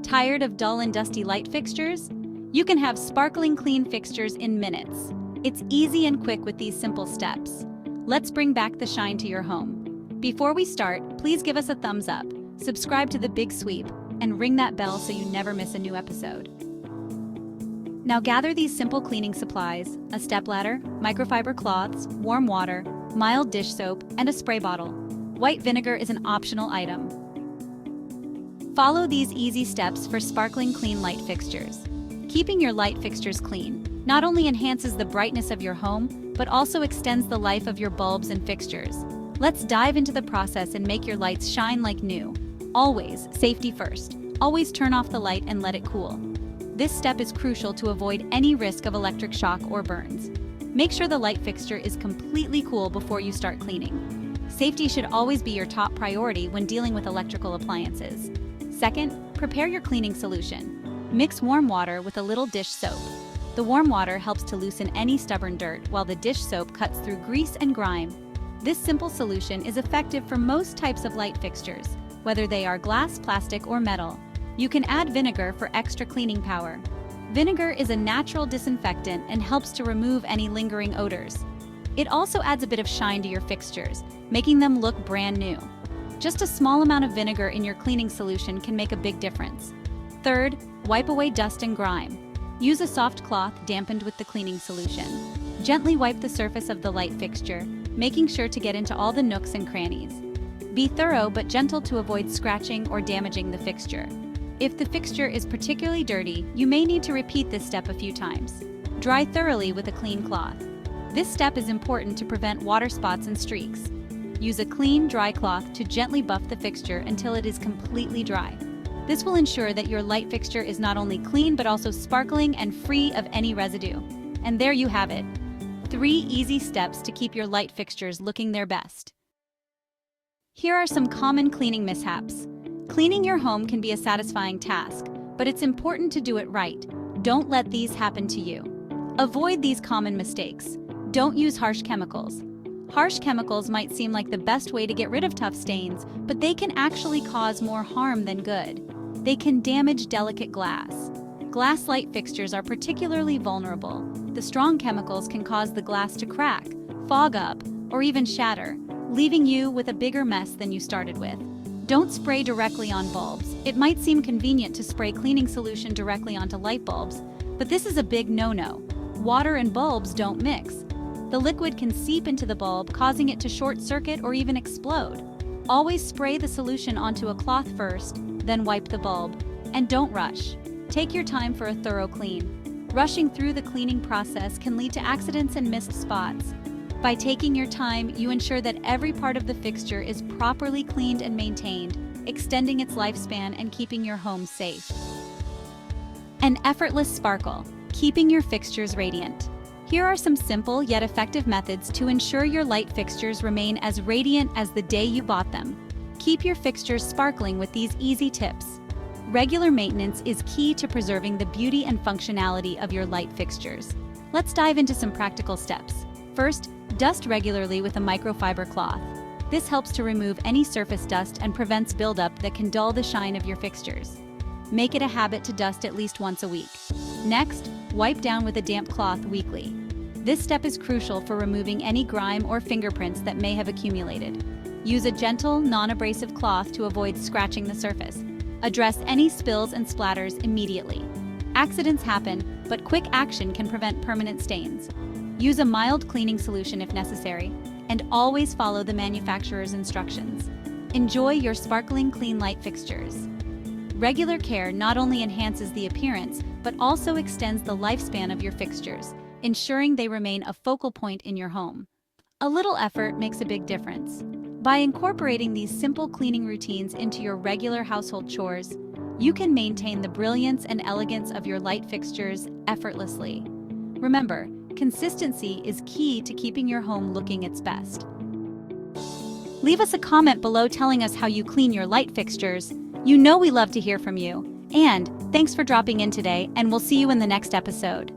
Tired of dull and dusty light fixtures? You can have sparkling clean fixtures in minutes. It's easy and quick with these simple steps. Let's bring back the shine to your home. Before we start, please give us a thumbs up, subscribe to The Big Sweep, and ring that bell so you never miss a new episode. Now gather these simple cleaning supplies: a stepladder, microfiber cloths, warm water, mild dish soap, and a spray bottle. White vinegar is an optional item. Follow these easy steps for sparkling clean light fixtures. Keeping your light fixtures clean not only enhances the brightness of your home, but also extends the life of your bulbs and fixtures. Let's dive into the process and make your lights shine like new. Always, safety first. Always turn off the light and let it cool. This step is crucial to avoid any risk of electric shock or burns. Make sure the light fixture is completely cool before you start cleaning. Safety should always be your top priority when dealing with electrical appliances. Second, prepare your cleaning solution. Mix warm water with a little dish soap. The warm water helps to loosen any stubborn dirt, while the dish soap cuts through grease and grime. This simple solution is effective for most types of light fixtures, whether they are glass, plastic, or metal. You can add vinegar for extra cleaning power. Vinegar is a natural disinfectant and helps to remove any lingering odors. It also adds a bit of shine to your fixtures, making them look brand new. Just a small amount of vinegar in your cleaning solution can make a big difference. Third, wipe away dust and grime. Use a soft cloth dampened with the cleaning solution. Gently wipe the surface of the light fixture, making sure to get into all the nooks and crannies. Be thorough but gentle to avoid scratching or damaging the fixture. If the fixture is particularly dirty, you may need to repeat this step a few times. Dry thoroughly with a clean cloth. This step is important to prevent water spots and streaks. Use a clean, dry cloth to gently buff the fixture until it is completely dry. This will ensure that your light fixture is not only clean but also sparkling and free of any residue. And there you have it. 3 easy steps to keep your light fixtures looking their best. Here are some common cleaning mishaps. Cleaning your home can be a satisfying task, but it's important to do it right. Don't let these happen to you. Avoid these common mistakes. Don't use harsh chemicals. Harsh chemicals might seem like the best way to get rid of tough stains, but they can actually cause more harm than good. They can damage delicate glass. Glass light fixtures are particularly vulnerable. The strong chemicals can cause the glass to crack, fog up, or even shatter, leaving you with a bigger mess than you started with. Don't spray directly on bulbs. It might seem convenient to spray cleaning solution directly onto light bulbs, but this is a big no-no. Water and bulbs don't mix. The liquid can seep into the bulb, causing it to short circuit or even explode. Always spray the solution onto a cloth first, then wipe the bulb. And don't rush. Take your time for a thorough clean. Rushing through the cleaning process can lead to accidents and missed spots. By taking your time, you ensure that every part of the fixture is properly cleaned and maintained, extending its lifespan and keeping your home safe. An effortless sparkle, keeping your fixtures radiant. Here are some simple yet effective methods to ensure your light fixtures remain as radiant as the day you bought them. Keep your fixtures sparkling with these easy tips. Regular maintenance is key to preserving the beauty and functionality of your light fixtures. Let's dive into some practical steps. First, dust regularly with a microfiber cloth. This helps to remove any surface dust and prevents buildup that can dull the shine of your fixtures. Make it a habit to dust at least once a week. Next, wipe down with a damp cloth weekly. This step is crucial for removing any grime or fingerprints that may have accumulated. Use a gentle, non-abrasive cloth to avoid scratching the surface. Address any spills and splatters immediately. Accidents happen, but quick action can prevent permanent stains. Use a mild cleaning solution if necessary, and always follow the manufacturer's instructions. Enjoy your sparkling clean light fixtures. Regular care not only enhances the appearance, but also extends the lifespan of your fixtures, ensuring they remain a focal point in your home. A little effort makes a big difference. By incorporating these simple cleaning routines into your regular household chores, you can maintain the brilliance and elegance of your light fixtures effortlessly. Remember, consistency is key to keeping your home looking its best. Leave us a comment below telling us how you clean your light fixtures. You know we love to hear from you. And thanks for dropping in today, and we'll see you in the next episode.